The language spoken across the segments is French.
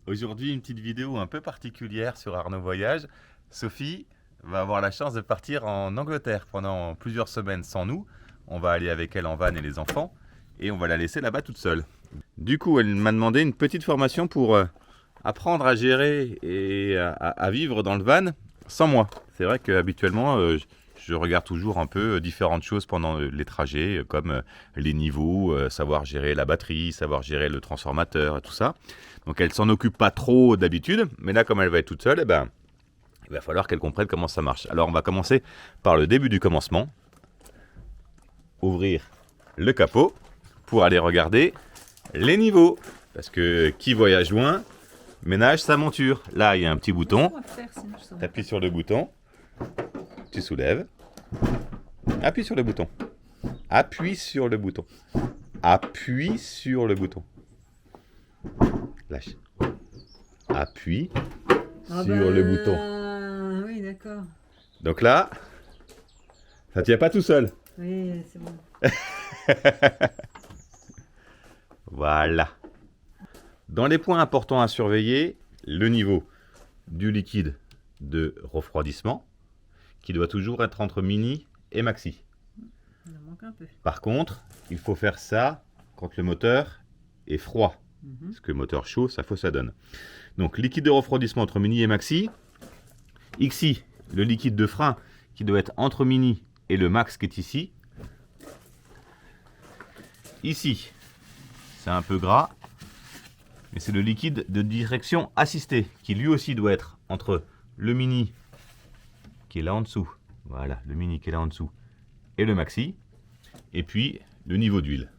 Aujourd'hui, une petite vidéo un peu particulière sur Arnaud Voyage. Sophie va avoir la chance de partir en Angleterre pendant plusieurs semaines sans nous. On va aller avec elle en van et les enfants et on va la laisser là-bas toute seule. Du coup, elle m'a demandé une petite formation pour apprendre à gérer et à vivre dans le van sans moi. C'est vrai qu'habituellement, je regarde toujours un peu différentes choses pendant les trajets, comme les niveaux, savoir gérer la batterie, savoir gérer le transformateur et tout ça. Donc elle s'en occupe pas trop d'habitude, mais là comme elle va être toute seule, il va falloir qu'elle comprenne comment ça marche. Alors on va commencer par le début du commencement. Ouvrir le capot pour aller regarder les niveaux. Parce que qui voyage loin, ménage sa monture. Là il y a un petit bouton, tu appuies sur le bouton, tu soulèves, appuie sur le bouton, appuie sur le bouton, appuie sur le bouton. Lâche. Appuie sur le bouton. Oui, d'accord. Donc là, ça ne tient pas tout seul. Oui, c'est bon. Voilà. Dans les points importants à surveiller, le niveau du liquide de refroidissement, qui doit toujours être entre mini et maxi. Il en manque un peu. Par contre, il faut faire ça quand le moteur est froid. Parce que le moteur chaud, ça donne. Donc, liquide de refroidissement entre mini et maxi. Ici, le liquide de frein qui doit être entre mini et le max qui est ici. Ici, c'est un peu gras, mais c'est le liquide de direction assistée qui lui aussi doit être entre le mini qui est là en dessous. Voilà, le mini qui est là en dessous et le maxi. Et puis, le niveau d'huile.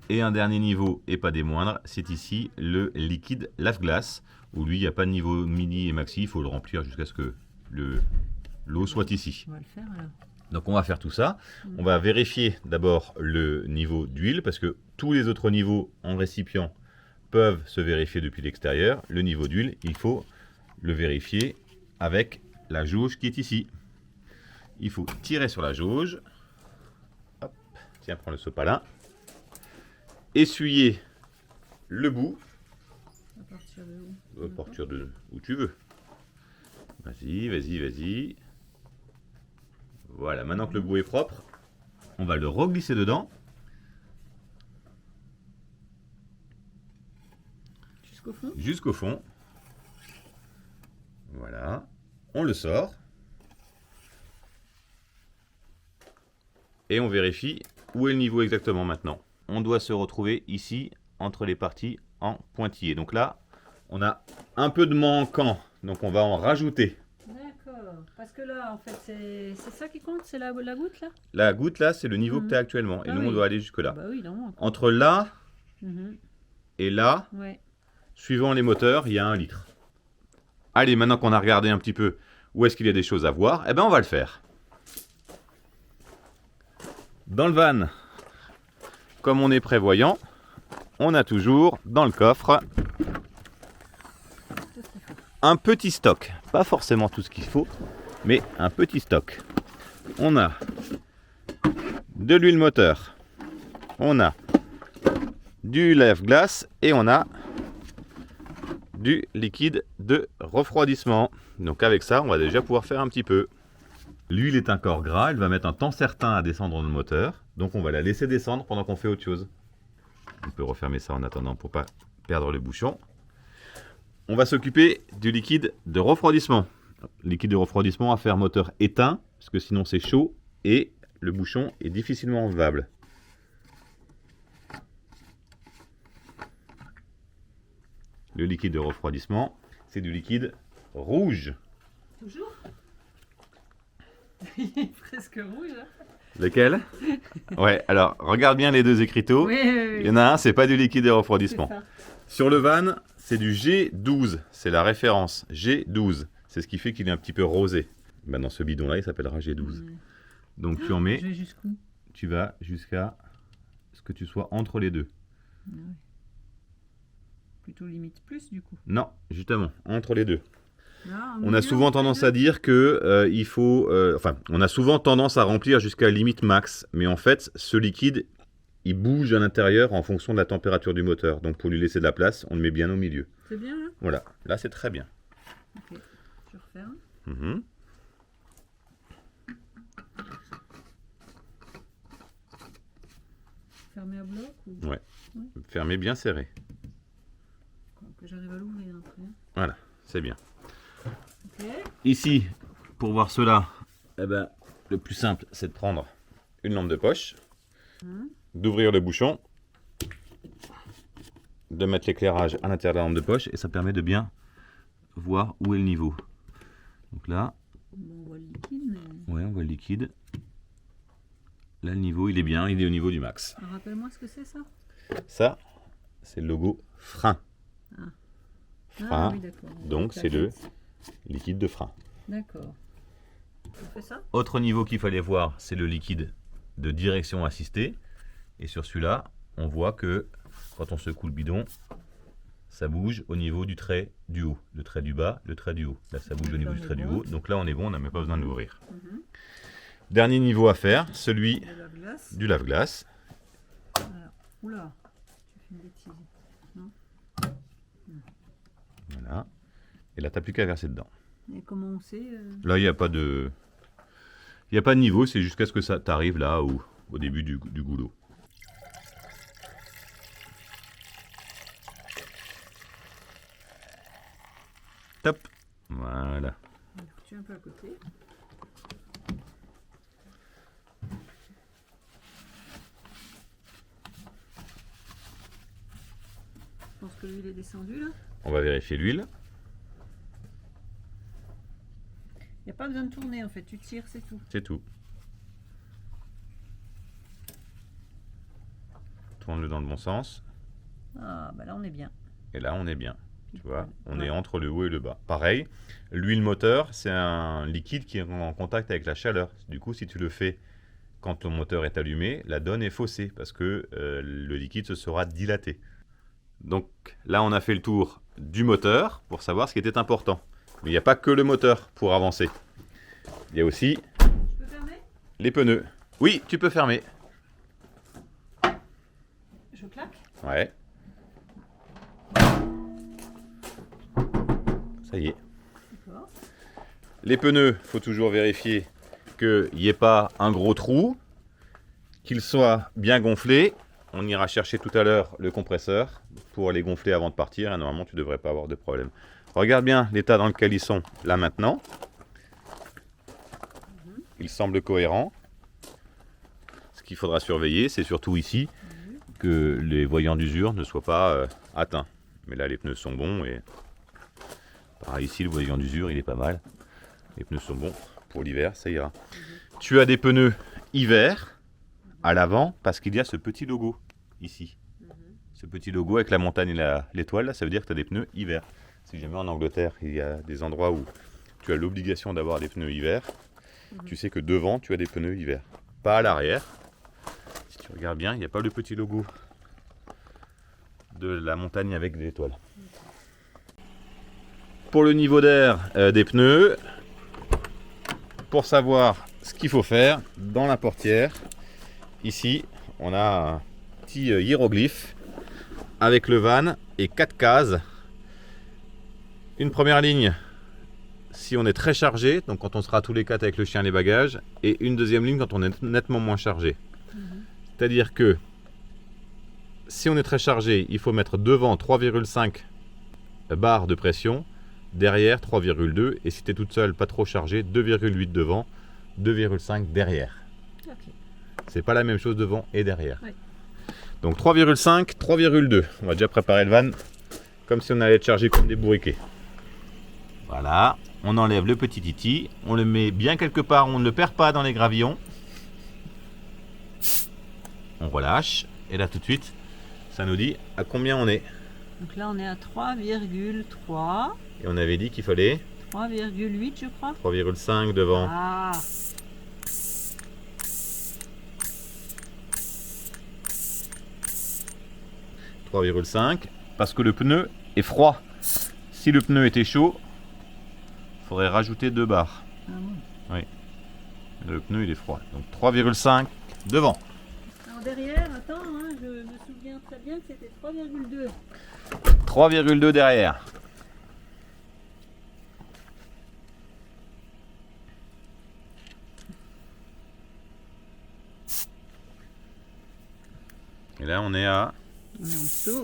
Et un dernier niveau, et pas des moindres, c'est ici le liquide lave-glace, où lui, il n'y a pas de niveau mini et maxi, il faut le remplir jusqu'à ce que l'eau soit ici. On va le faire alors. Donc on va faire tout ça. On va vérifier d'abord le niveau d'huile, parce que tous les autres niveaux en récipient peuvent se vérifier depuis l'extérieur. Le niveau d'huile, il faut le vérifier avec la jauge qui est ici. Il faut tirer sur la jauge. Hop. Tiens, prends le sopalin. Essuyer le bout. À partir de où? À partir de où tu veux. Vas-y, vas-y, vas-y. Voilà, maintenant que le bout est propre, on va le reglisser dedans. Jusqu'au fond? Jusqu'au fond. Voilà. On le sort. Et on vérifie où est le niveau exactement maintenant. On doit se retrouver ici, entre les parties en pointillés. Donc là, on a un peu de manquant. Donc on va en rajouter. D'accord. Parce que là, en fait, c'est ça qui compte? C'est la goutte là? La goutte là, c'est le niveau que tu as actuellement. Et Ah nous, on oui. doit aller jusque là. Bah oui, il en manque. Entre là Mhm. et là, Ouais. suivant les moteurs, il y a 1 litre. Allez, maintenant qu'on a regardé un petit peu où est-ce qu'il y a des choses à voir, eh ben on va le faire. Dans le van, comme on est prévoyant, on a toujours dans le coffre un petit stock. Pas forcément tout ce qu'il faut, mais un petit stock. On a de l'huile moteur, on a du lave-glace et on a du liquide de refroidissement. Donc avec ça, on va déjà pouvoir faire un petit peu. L'huile est un corps gras, elle va mettre un temps certain à descendre dans le moteur. Donc on va la laisser descendre pendant qu'on fait autre chose. On peut refermer ça en attendant pour pas perdre le bouchon. On va s'occuper du liquide de refroidissement. Liquide de refroidissement à faire moteur éteint, parce que sinon c'est chaud et le bouchon est difficilement enlevable. Le liquide de refroidissement, c'est du liquide rouge. Toujours? Il est presque rouge là. Lequel? Ouais, alors regarde bien les deux écriteaux. Oui, oui, oui. Il y en a un, c'est pas du liquide de refroidissement. C'est ça. Sur le van, c'est du G12, c'est la référence. G12, c'est ce qui fait qu'il est un petit peu rosé. Ben dans ce bidon-là, il s'appellera G12. Donc tu en mets, Je vais jusqu'où? tu vas jusqu'à ce que tu sois entre les deux. Ah ouais. Plutôt limite plus du coup. Non, justement, entre les deux. Ah, On a souvent tendance à dire que il faut, on a souvent tendance à remplir jusqu'à la limite max, mais en fait, ce liquide, il bouge à l'intérieur en fonction de la température du moteur. Donc pour lui laisser de la place, on le met bien au milieu. C'est bien là? Voilà, là c'est très bien. Ok, je referme. Mhm. Fermé à bloc ou... Ouais. Fermé bien serré. Que j'arrive à l'ouvrir après. Voilà, c'est bien. Ok. Ici, pour voir cela, eh ben, le plus simple, c'est de prendre une lampe de poche, d'ouvrir le bouchon, de mettre l'éclairage à l'intérieur de la lampe de poche, et ça permet de bien voir où est le niveau. Donc là, Bon, on voit le liquide, mais... ouais, on voit le liquide. Là, le niveau, il est bien, il est au niveau du max. Alors, rappelle-moi ce que c'est ça? Ça, c'est le logo frein. Frein, oui, d'accord. donc c'est le liquide de frein. D'accord. On fait ça? Autre niveau qu'il fallait voir, c'est le liquide de direction assistée. Et sur celui-là, on voit que quand on secoue le bidon, ça bouge au niveau du trait du haut. Le trait du bas, le trait du haut. Là, ça bouge au niveau du trait du haut. Donc là, on est bon, on n'a même pas besoin de l'ouvrir. Dernier niveau à faire, celui du lave-glace. Voilà. Oula, j'ai fait une bêtise. Non? Voilà. Et là, tu n'as plus qu'à verser dedans. Et comment on sait Là, il n'y a pas de... Il n'y a pas de niveau, c'est jusqu'à ce que ça t'arrive là au début du goulot. Top. Voilà. Je vais foutu un peu à côté. Je pense que l'huile est descendue là. On va vérifier l'huile. Il n'y a pas besoin de tourner en fait, tu tires, c'est tout. C'est tout. Tourne-le dans le bon sens. Ah, bah là on est bien. Et là, on est bien. Tu vois, on est entre le haut et le bas. Pareil, l'huile moteur, c'est un liquide qui est en contact avec la chaleur. Du coup, si tu le fais quand ton moteur est allumé, la donne est faussée parce que le liquide se sera dilaté. Donc là, on a fait le tour du moteur pour savoir ce qui était important. Mais il n'y a pas que le moteur pour avancer. Il y a aussi Je peux fermer? les pneus. Oui, tu peux fermer. Je claque? Ouais. Ça y est. D'accord. Les pneus, il faut toujours vérifier qu'il n'y ait pas un gros trou, qu'ils soient bien gonflés. On ira chercher tout à l'heure le compresseur pour les gonfler avant de partir. Et normalement, tu ne devrais pas avoir de problème. Regarde bien l'état dans lequel ils sont là maintenant. Ils semblent cohérents. Ce qu'il faudra surveiller, c'est surtout ici que les voyants d'usure ne soient pas atteints. Mais là, les pneus sont bons et pareil ici, le voyant d'usure, il est pas mal. Les pneus sont bons pour l'hiver, ça ira. Tu as des pneus hiver à l'avant parce qu'il y a ce petit logo ici. Ce petit logo avec la montagne et l'étoile, là, ça veut dire que tu as des pneus hiver. Si jamais en Angleterre, il y a des endroits où tu as l'obligation d'avoir des pneus hiver, tu sais que devant, tu as des pneus hiver. Pas à l'arrière. Si tu regardes bien, il n'y a pas le petit logo de la montagne avec des étoiles. Pour le niveau d'air des pneus, pour savoir ce qu'il faut faire, dans la portière, ici, on a un petit hiéroglyphe avec le van et 4 cases. Une première ligne, si on est très chargé, donc quand on sera tous les 4 avec le chien et les bagages, et une deuxième ligne quand on est nettement moins chargé. C'est-à-dire que si on est très chargé, il faut mettre devant 3,5 barres de pression, derrière 3,2, et si tu es toute seule, pas trop chargé, 2,8 devant, 2,5 derrière. Okay. C'est pas la même chose devant et derrière. Oui. Donc 3,5, 3,2. On va déjà préparer le van comme si on allait être chargé comme des bourriquets. Voilà, on enlève le petit titi, on le met bien quelque part, on ne le perd pas dans les gravillons. On relâche, et là tout de suite, ça nous dit à combien on est. Donc là on est à 3,3. Et on avait dit qu'il fallait 3,8 je crois. 3,5 devant. Ah. « 3,5 parce que le pneu est froid. Si le pneu était chaud, il faudrait rajouter 2 barres. Ah bon. Oui. Le pneu il est froid. Donc 3,5 devant. Là Alors derrière, attends, hein, je me souviens très bien que c'était 3,2. 3,2 derrière. Et là, on est à... On est en dessous.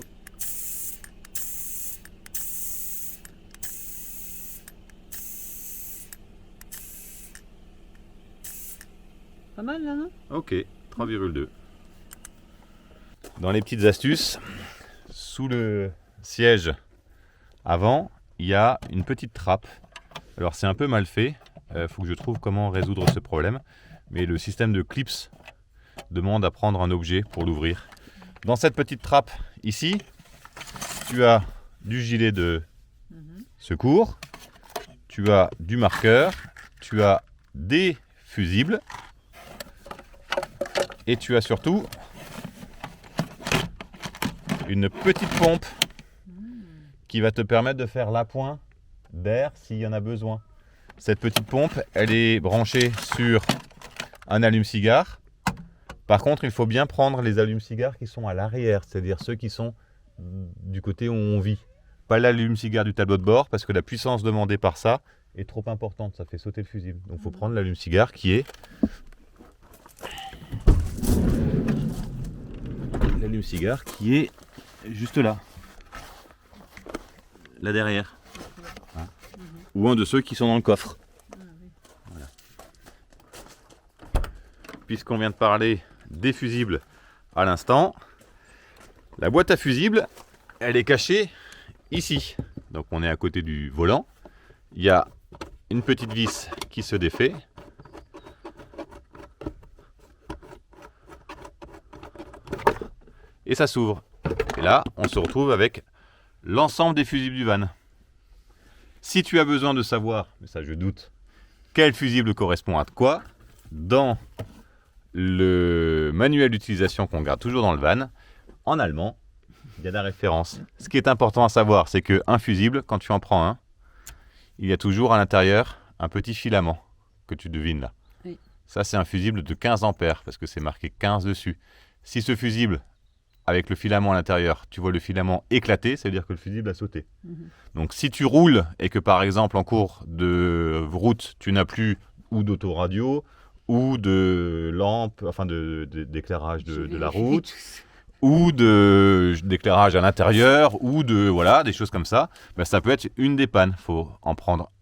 Pas mal là, non? Ok, 3,2. Dans les petites astuces, sous le siège avant, il y a une petite trappe. Alors c'est un peu mal fait, faut que je trouve comment résoudre ce problème. Mais le système de clips demande à prendre un objet pour l'ouvrir. Dans cette petite trappe ici, tu as du gilet de secours, tu as du marqueur, tu as des fusibles et tu as surtout une petite pompe qui va te permettre de faire l'appoint d'air s'il y en a besoin. Cette petite pompe, elle est branchée sur un allume-cigare. Par contre, il faut bien prendre les allume-cigares qui sont à l'arrière, c'est-à-dire ceux qui sont du côté où on vit. Pas l'allume-cigare du tableau de bord, parce que la puissance demandée par ça est trop importante, ça fait sauter le fusible. Donc il faut prendre l'allume-cigare qui est... L'allume-cigare qui est juste là. Là derrière. Hein. Ou un de ceux qui sont dans le coffre. Voilà. Puisqu'on vient de parler des fusibles à l'instant, la boîte à fusibles, elle est cachée ici. Donc on est à côté du volant. Il y a une petite vis qui se défait. Et ça s'ouvre. Et là, on se retrouve avec l'ensemble des fusibles du van. Si tu as besoin de savoir, mais ça je doute, quel fusible correspond à quoi, dans le manuel d'utilisation qu'on garde toujours dans le van, en allemand, il y a la référence. Ce qui est important à savoir, c'est qu'un fusible, quand tu en prends un, il y a toujours à l'intérieur un petit filament que tu devines là. Oui. Ça, c'est un fusible de 15 ampères parce que c'est marqué 15 dessus. Si ce fusible, avec le filament à l'intérieur, tu vois le filament éclater, ça veut dire que le fusible a sauté. Donc si tu roules et que par exemple en cours de route, tu n'as plus ou d'autoradio ou de lampe, enfin d'éclairage de la route, ou d'éclairage à l'intérieur, ou de voilà des choses comme ça, ben, ça peut être une des pannes. Il faut en prendre,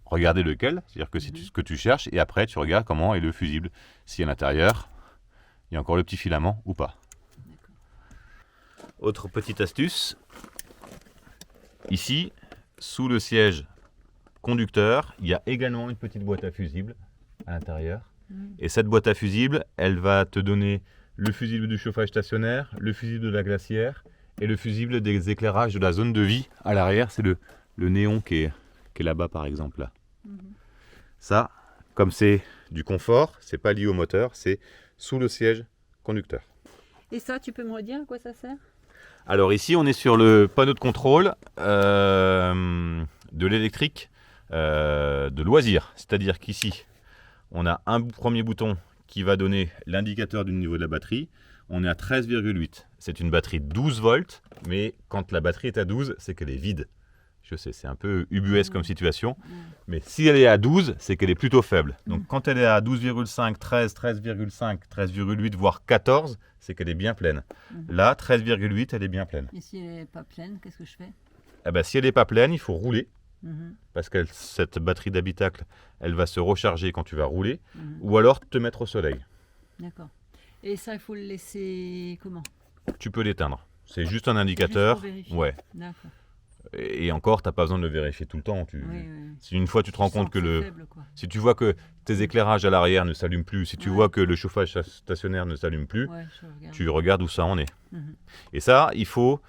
regarder lequel, c'est-à-dire que c'est ce que tu cherches, et après tu regardes comment est le fusible. Si à l'intérieur, il y a encore le petit filament ou pas. Autre petite astuce, ici, sous le siège conducteur, il y a également une petite boîte à fusibles à l'intérieur. Et cette boîte à fusibles, elle va te donner le fusible du chauffage stationnaire, le fusible de la glacière et le fusible des éclairages de la zone de vie. À l'arrière, c'est le néon qui est là-bas par exemple. Là. Ça, comme c'est du confort, c'est pas lié au moteur, c'est sous le siège conducteur. Et ça, tu peux me redire à quoi ça sert? Alors ici, on est sur le panneau de contrôle de l'électrique de loisir. C'est-à-dire qu'ici, on a un premier bouton qui va donner l'indicateur du niveau de la batterie. On est à 13,8. C'est une batterie 12 volts, mais quand la batterie est à 12, c'est qu'elle est vide. Je sais, c'est un peu ubuesque comme situation, mais si elle est à 12, c'est qu'elle est plutôt faible. Donc quand elle est à 12,5, 13, 13,5, 13,8, voire 14, c'est qu'elle est bien pleine. Là, 13,8, elle est bien pleine. Et si elle n'est pas pleine, qu'est-ce que je fais? Eh ben, si elle n'est pas pleine, il faut rouler. Parce que cette batterie d'habitacle, elle va se recharger quand tu vas rouler, ou alors te mettre au soleil. D'accord. Et ça, il faut le laisser comment? Tu peux l'éteindre. C'est juste un indicateur. Juste pour vérifier. Ouais. D'accord. Et encore, tu n'as pas besoin de le vérifier tout le temps. Oui. Si une fois tu te rends compte que faible, si tu vois que tes éclairages à l'arrière ne s'allument plus, si tu vois que le chauffage stationnaire ne s'allume plus, tu regardes où ça en est. Et ça, il faut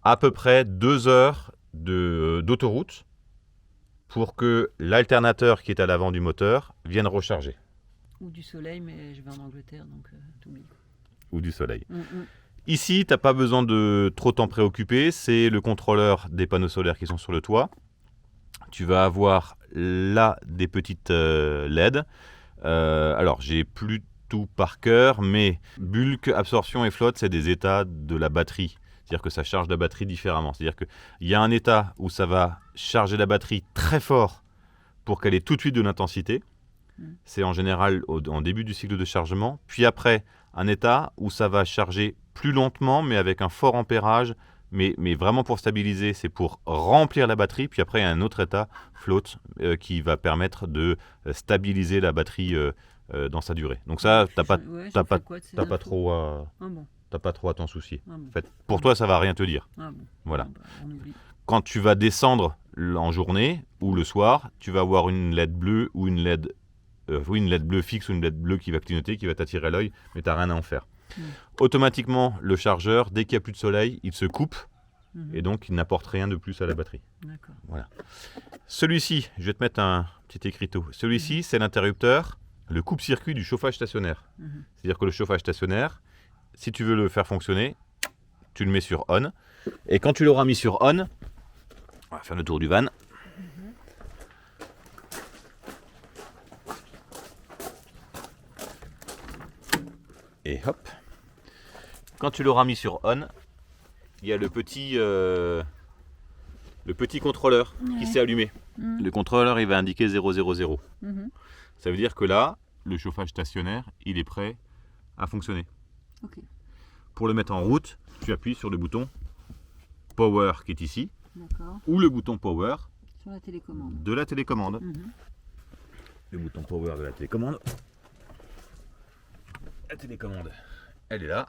à peu près 2 heures d'autoroute pour que l'alternateur qui est à l'avant du moteur vienne recharger. Ou du soleil, mais je vais en Angleterre, donc t'oublies. Ou du soleil. Ici, tu n'as pas besoin de trop t'en préoccuper. C'est le contrôleur des panneaux solaires qui sont sur le toit. Tu vas avoir là des petites LED. Alors, j'ai plus tout par cœur, mais bulk, absorption et flotte, c'est des états de la batterie. C'est-à-dire que ça charge la batterie différemment. C'est-à-dire qu'il y a un état où ça va charger la batterie très fort pour qu'elle ait tout de suite de l'intensité. C'est en général en début du cycle de chargement. Puis après, un état où ça va charger plus lentement, mais avec un fort ampérage. Mais vraiment pour stabiliser, c'est pour remplir la batterie. Puis après, il y a un autre état, float, qui va permettre de stabiliser la batterie dans sa durée. Donc ça, t'as pas trop à t'en soucier. Ah bon. En fait, pour toi, ça va rien te dire. Ah bon. Voilà. Ah bah, on oublie. Quand tu vas descendre en journée ou le soir, tu vas avoir une LED bleue ou une LED bleue fixe ou une LED bleue qui va clignoter, qui va t'attirer l'œil, mais tu n'as rien à en faire. Automatiquement, le chargeur, dès qu'il n'y a plus de soleil, il se coupe et donc il n'apporte rien de plus à la batterie. D'accord. Voilà. Celui-ci, je vais te mettre un petit écriteau. Celui-ci, c'est l'interrupteur, le coupe-circuit du chauffage stationnaire. C'est-à-dire que le chauffage stationnaire, si tu veux le faire fonctionner, tu le mets sur on. Et quand tu l'auras mis sur on, on va faire le tour du van. Et hop. Quand tu l'auras mis sur on, il y a le petit contrôleur qui s'est allumé. Le contrôleur, il va indiquer 000. Ça veut dire que là, le chauffage stationnaire, il est prêt à fonctionner. Ok. Pour le mettre en route, tu appuies sur le bouton Power qui est ici, ou le bouton Power Sur la télécommande. de la télécommande. Le bouton Power de la télécommande. La télécommande, elle est là.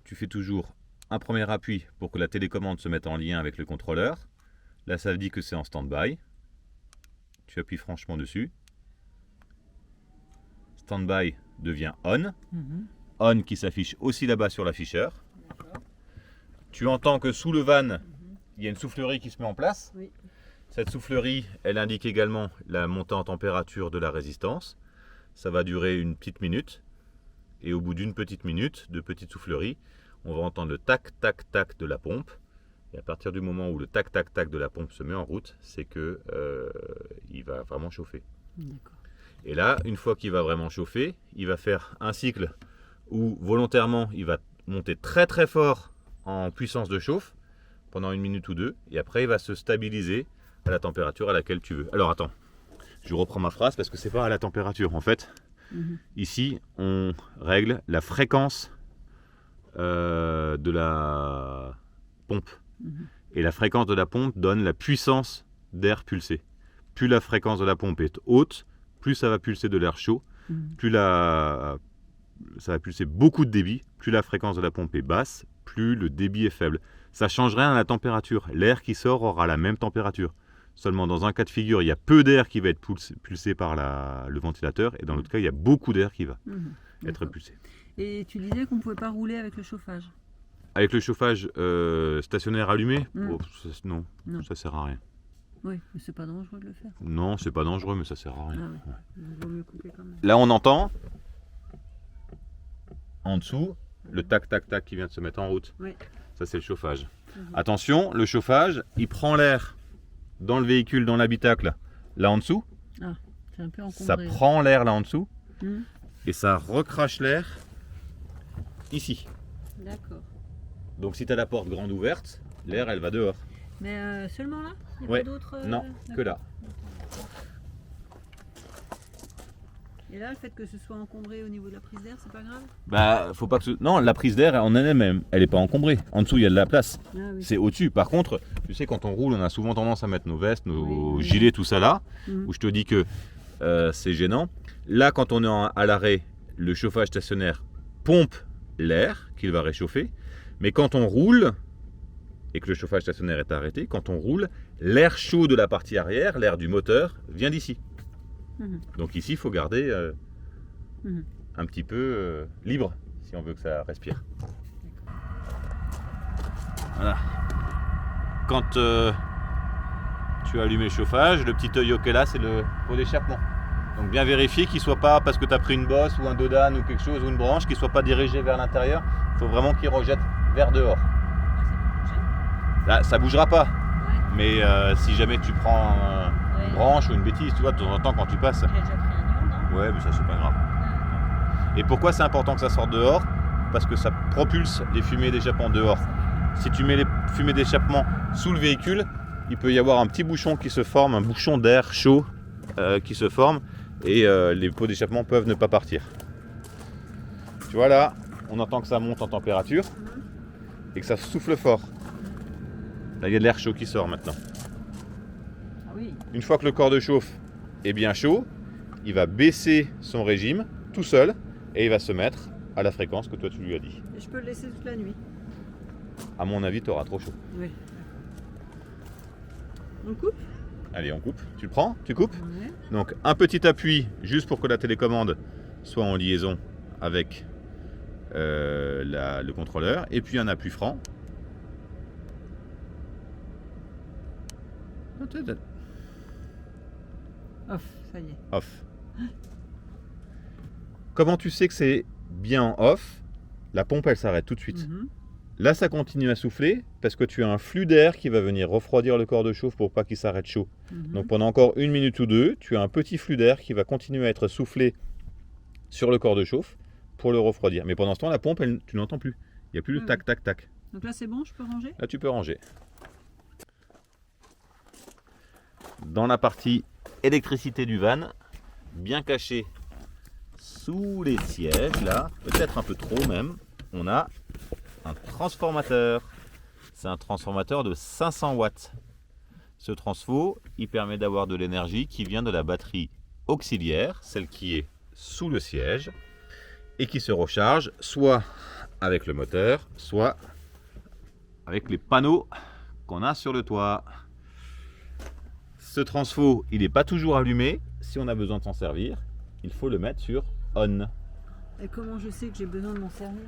Tu fais toujours un premier appui pour que la télécommande se mette en lien avec le contrôleur. Là, ça dit que c'est en stand-by. Tu appuies franchement dessus. Stand-by devient on. On qui s'affiche aussi là-bas sur l'afficheur. Tu entends que sous le van, il y a une soufflerie qui se met en place. Oui. Cette soufflerie, elle indique également la montée en température de la résistance. Ça va durer une petite minute. Et au bout d'une petite minute de petite soufflerie, on va entendre le tac, tac, tac de la pompe. Et à partir du moment où le tac, tac, tac de la pompe se met en route, c'est que il va vraiment chauffer. D'accord. Et là, une fois qu'il va vraiment chauffer, il va faire un cycle où volontairement, il va monter très très fort en puissance de chauffe pendant une minute ou deux. Et après, il va se stabiliser à la température à laquelle tu veux. Alors attends, je reprends ma phrase parce que c'est pas à la température. En fait, ici, on règle la fréquence de la pompe. Et la fréquence de la pompe donne la puissance d'air pulsé. Plus la fréquence de la pompe est haute, plus ça va pulser de l'air chaud, plus ça va pulser beaucoup de débit, plus la fréquence de la pompe est basse, plus le débit est faible. Ça ne change rien à la température. L'air qui sort aura la même température. Seulement dans un cas de figure, il y a peu d'air qui va être pulsé par le ventilateur, et dans l'autre cas, il y a beaucoup d'air qui va être pulsé. Et tu disais qu'on ne pouvait pas rouler avec le chauffage. Avec le chauffage stationnaire allumé, non, ça sert à rien. Oui, mais c'est pas dangereux de le faire. Non, c'est pas dangereux, mais ça sert à rien. Ah ouais. Il vaut mieux couper quand même. Là, on entend en dessous le tac tac tac qui vient de se mettre en route. Oui. Ça, c'est le chauffage. Attention, le chauffage, il prend l'air dans le véhicule, dans l'habitacle, là en dessous. Ah, c'est un peu encombré. Ça prend l'air là en dessous et ça recrache l'air ici. D'accord. Donc, si tu as la porte grande ouverte, l'air, elle va dehors. Mais seulement là? Il y a Ouais. pas d'autres, Non, que là. Et là, le fait que ce soit encombré au niveau de la prise d'air, c'est pas grave? Bah, faut pas que non, la prise d'air en elle-même, elle est pas encombrée. En dessous, il y a de la place. Ah oui. C'est au-dessus. Par contre, tu sais, quand on roule, on a souvent tendance à mettre nos vestes, nos gilets, tout ça là, où je te dis que c'est gênant. Là, quand on est à l'arrêt, le chauffage stationnaire pompe l'air qu'il va réchauffer. Mais quand on roule, et que le chauffage stationnaire est arrêté, quand on roule, l'air chaud de la partie arrière, l'air du moteur, vient d'ici. Donc ici, il faut garder un petit peu libre, si on veut que ça respire. Voilà. Quand tu as allumé le chauffage, le petit œil qui est là, c'est le pot d'échappement. Donc bien vérifier qu'il ne soit pas, parce que tu as pris une bosse ou un dodane ou quelque chose, ou une branche, qu'il ne soit pas dirigé vers l'intérieur. Il faut vraiment qu'il rejette vers dehors. Là, ça bougera pas. Mais si jamais tu prends une branche ou une bêtise, tu vois, de temps en temps quand tu passes. Il a déjà pris un ion, non? Ouais, mais ça c'est pas grave. Et pourquoi c'est important que ça sorte dehors? Parce que ça propulse les fumées d'échappement dehors. Si tu mets les fumées d'échappement sous le véhicule, il peut y avoir un petit bouchon qui se forme, un bouchon d'air chaud qui se forme, et les pots d'échappement peuvent ne pas partir. Tu vois là, on entend que ça monte en température et que ça souffle fort. Là, il y a de l'air chaud qui sort maintenant. Ah oui. Une fois que le corps de chauffe est bien chaud, il va baisser son régime tout seul et il va se mettre à la fréquence que toi tu lui as dit. Et je peux le laisser toute la nuit. À mon avis, tu auras trop chaud. Oui. On coupe? Allez, on coupe. Tu le prends? Tu coupes? Ouais. Donc un petit appui juste pour que la télécommande soit en liaison avec le contrôleur, et puis un appui franc. Off, ça y est. Off. Comment tu sais que c'est bien en off? La pompe elle s'arrête tout de suite. Là ça continue à souffler parce que tu as un flux d'air qui va venir refroidir le corps de chauffe pour pas qu'il s'arrête chaud. Donc pendant encore 1 minute ou 2, tu as un petit flux d'air qui va continuer à être soufflé sur le corps de chauffe pour le refroidir. Mais pendant ce temps la pompe tu n'entends plus. Il n'y a plus le tac tac tac. Donc là c'est bon, je peux ranger? Là tu peux ranger. Dans la partie électricité du van, bien caché sous les sièges, là, peut-être un peu trop même, on a un transformateur. C'est un transformateur de 500 watts. Ce transfo, il permet d'avoir de l'énergie qui vient de la batterie auxiliaire, celle qui est sous le siège, et qui se recharge soit avec le moteur, soit avec les panneaux qu'on a sur le toit. Ce transfo, il n'est pas toujours allumé. Si on a besoin de s'en servir, il faut le mettre sur on. Et comment je sais que j'ai besoin de m'en servir?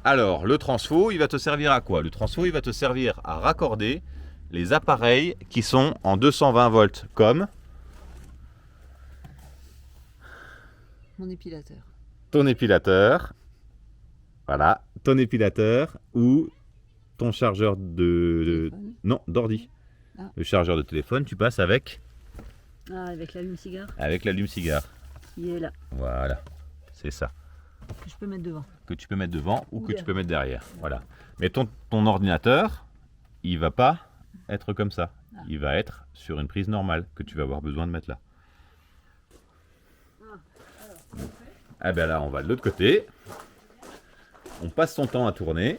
Alors, le transfo, il va te servir à quoi? Le transfo, il va te servir à raccorder les appareils qui sont en 220 volts, comme Mon épilateur. ton épilateur, voilà, ton épilateur ou ton chargeur non, d'ordi. Ah. Le chargeur de téléphone, tu passes avec Avec l'allume-cigare l'allume-cigare. qui est là, Voilà, c'est ça. que je peux mettre devant. Que tu peux mettre devant ou que derrière. tu peux mettre derrière. Voilà. Mais ton ordinateur, il va pas être comme ça. Il va être sur une prise normale que tu vas avoir besoin de mettre là. Ah ben là, on va de l'autre côté. On passe son temps à tourner.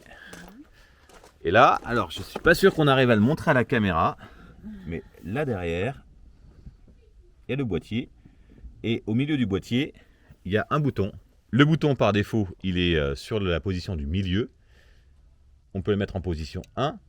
Et là, alors je suis pas sûr qu'on arrive à le montrer à la caméra, mais là derrière, il y a le boîtier. Et au milieu du boîtier, il y a un bouton. Le bouton par défaut, il est sur la position du milieu. On peut le mettre en position 1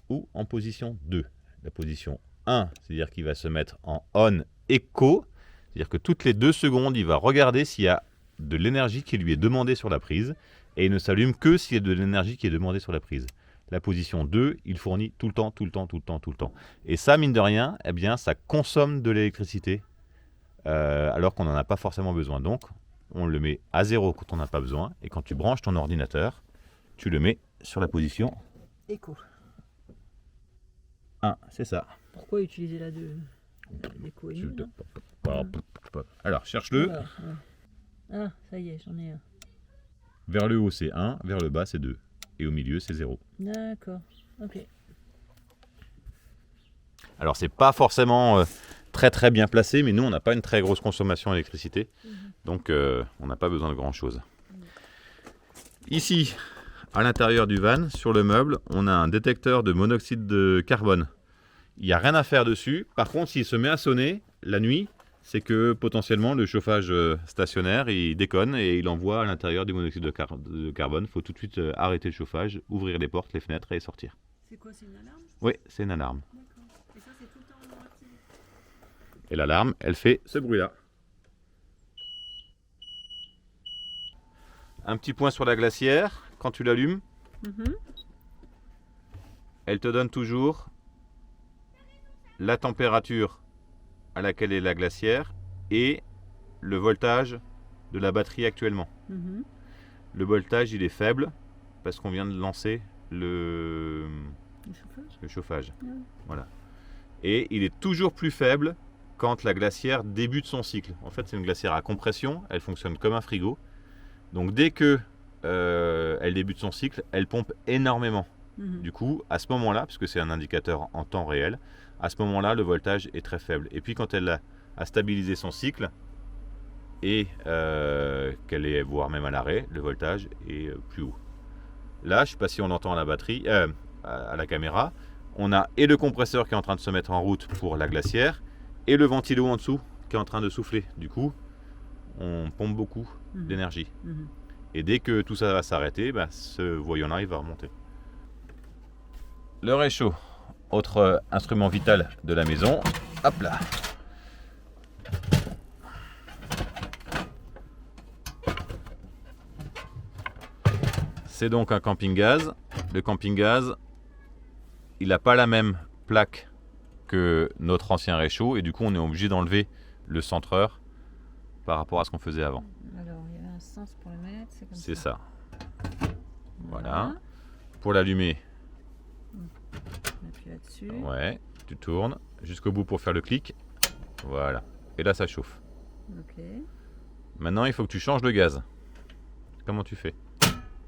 ou en position 2. La position 1, c'est-à-dire qu'il va se mettre en on echo, c'est-à-dire que toutes les 2 secondes, il va regarder s'il y a de l'énergie qui lui est demandée sur la prise, et il ne s'allume que s'il y a de l'énergie qui est demandée sur la prise. La position 2, il fournit tout le temps, tout le temps, tout le temps, tout le temps. Et ça, mine de rien, eh bien, ça consomme de l'électricité, alors qu'on n'en a pas forcément besoin. Donc, on le met à 0 quand on n'a pas besoin, et quand tu branches ton ordinateur, tu le mets sur la position Écho. 1, c'est ça. Pourquoi utiliser la 2? L'écho est nul, non? Alors, cherche-le. Voilà, ouais. Ah, ça y est, j'en ai un. Vers le haut, c'est 1, vers le bas, c'est 2. Et au milieu, c'est 0. D'accord, ok. Alors, c'est pas forcément très très bien placé, mais nous, on n'a pas une très grosse consommation d'électricité. Donc, on n'a pas besoin de grand-chose. Ici, à l'intérieur du van, sur le meuble, on a un détecteur de monoxyde de carbone. Il n'y a rien à faire dessus. Par contre, s'il se met à sonner la nuit, c'est que potentiellement le chauffage stationnaire, il déconne et il envoie à l'intérieur du monoxyde de carbone. Il faut tout de suite arrêter le chauffage, ouvrir les portes, les fenêtres et sortir. C'est quoi, c'est une alarme? Oui, c'est une alarme. D'accord. Et ça, c'est tout le temps activé? Et l'alarme, elle fait ce bruit-là. Un petit point sur la glacière, quand tu l'allumes, elle te donne toujours la température à laquelle est la glacière et le voltage de la batterie actuellement. Le voltage, il est faible parce qu'on vient de lancer le chauffage. Ouais. Voilà. Et il est toujours plus faible quand la glacière débute son cycle. En fait, c'est une glacière à compression, elle fonctionne comme un frigo. Donc dès que elle débute son cycle, elle pompe énormément. Du coup, à ce moment-là, puisque c'est un indicateur en temps réel, à ce moment-là, le voltage est très faible. Et puis quand elle a stabilisé son cycle et qu'elle est voire même à l'arrêt, le voltage est plus haut. Là, je ne sais pas si on entend à la batterie, à la caméra, on a et le compresseur qui est en train de se mettre en route pour la glacière et le ventilo en dessous qui est en train de souffler. Du coup, on pompe beaucoup d'énergie. Et dès que tout ça va s'arrêter, ce voyant-là, il va remonter. Le réchaud, autre instrument vital de la maison. Hop là. C'est donc un camping-gaz. Le camping-gaz, il n'a pas la même plaque que notre ancien réchaud et du coup on est obligé d'enlever le centreur par rapport à ce qu'on faisait avant. Alors il y a un sens pour le mettre, c'est comme ça. C'est ça. Voilà. Pour l'allumer, on appuie là-dessus. ouais, tu tournes jusqu'au bout pour faire le clic. Voilà. Et là ça chauffe. Ok. Maintenant il faut que tu changes de gaz. Comment tu fais?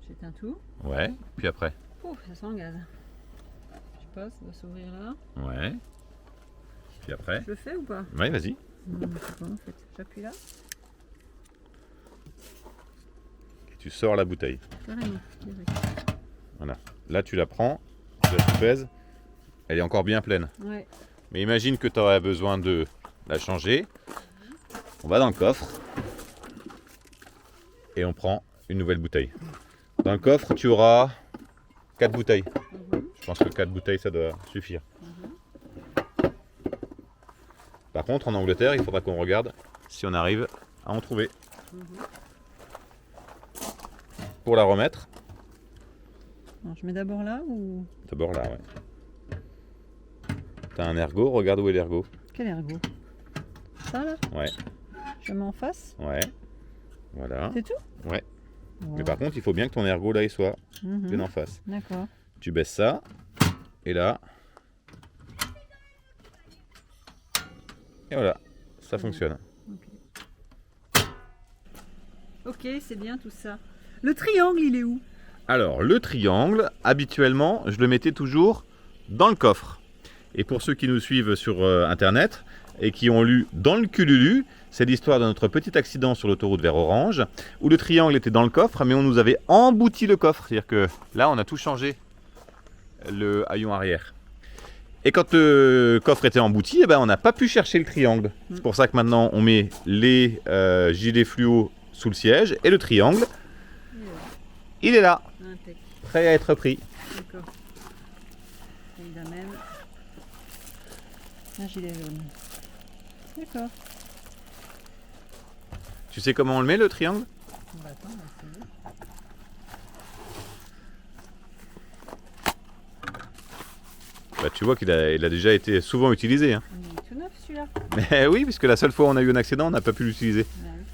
J'éteins tout. Ouais. Puis après. Ouf, ça sent le gaz. Je sais pas, ça va s'ouvrir là. Ouais. Puis après. Je le fais ou pas? Ouais, vas-y. C'est bon en fait. J'appuie là. Et tu sors la bouteille. Carrément. Direct. Voilà. Là tu la prends, tu la pèses. Elle est encore bien pleine. Ouais. Mais imagine que tu aurais besoin de la changer. On va dans le coffre. Et on prend une nouvelle bouteille. Dans le coffre, tu auras 4 bouteilles. Je pense que 4 bouteilles, ça doit suffire. Par contre, en Angleterre, il faudra qu'on regarde si on arrive à en trouver. Pour la remettre. Alors, je mets d'abord là ou... D'abord là, ouais. T'as un ergot, regarde où est l'ergot. Quel ergot? Ça là? Ouais. Je mets en face? Ouais. Voilà. C'est tout? Ouais. Wow. Mais par contre, il faut bien que ton ergot là, il soit bien en face. D'accord. Tu baisses ça. Et là. Et voilà. Ça fonctionne. Ok, c'est bien tout ça. Le triangle, il est où? Alors, le triangle, habituellement, je le mettais toujours dans le coffre. Et pour ceux qui nous suivent sur Internet et qui ont lu dans le Cululu, c'est l'histoire de notre petit accident sur l'autoroute vers Orange, où le triangle était dans le coffre, mais on nous avait embouti le coffre. C'est-à-dire que là, on a tout changé, le haillon arrière. Et quand le coffre était embouti, eh ben, on n'a pas pu chercher le triangle. C'est pour ça que maintenant, on met les gilets fluo sous le siège et le triangle, il est là, prêt à être pris. D'accord. Il a même un gilet jaune. D'accord. Tu sais comment on le met, le triangle? Bah, attends, on va essayer. Bah, tu vois qu'il a déjà été souvent utilisé. Hein. Il est tout neuf celui-là. Mais oui, puisque la seule fois où on a eu un accident, on n'a pas pu l'utiliser. Ah oui.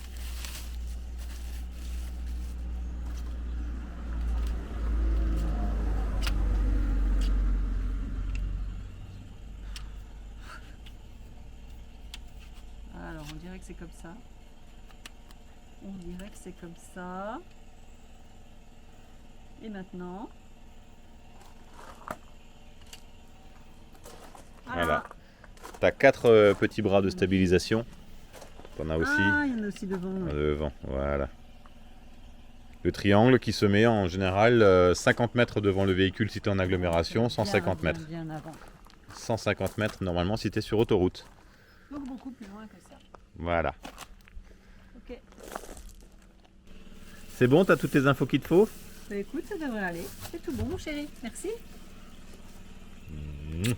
Alors, on dirait que c'est comme ça. On dirait que c'est comme ça. Et maintenant... Voilà. Tu as 4 petits bras de stabilisation. Tu en as aussi Ah, il y en a aussi devant. Ouais. devant. Voilà. Le triangle qui se met en général 50 mètres devant le véhicule si tu es en agglomération, 150 mètres. Bien avant. 150 mètres normalement si tu es sur autoroute. Donc beaucoup plus loin que ça. Voilà. Ok. C'est bon, tu as toutes les infos qu'il te faut? Bah écoute, ça devrait aller. C'est tout bon, mon chéri. Merci. Mmh.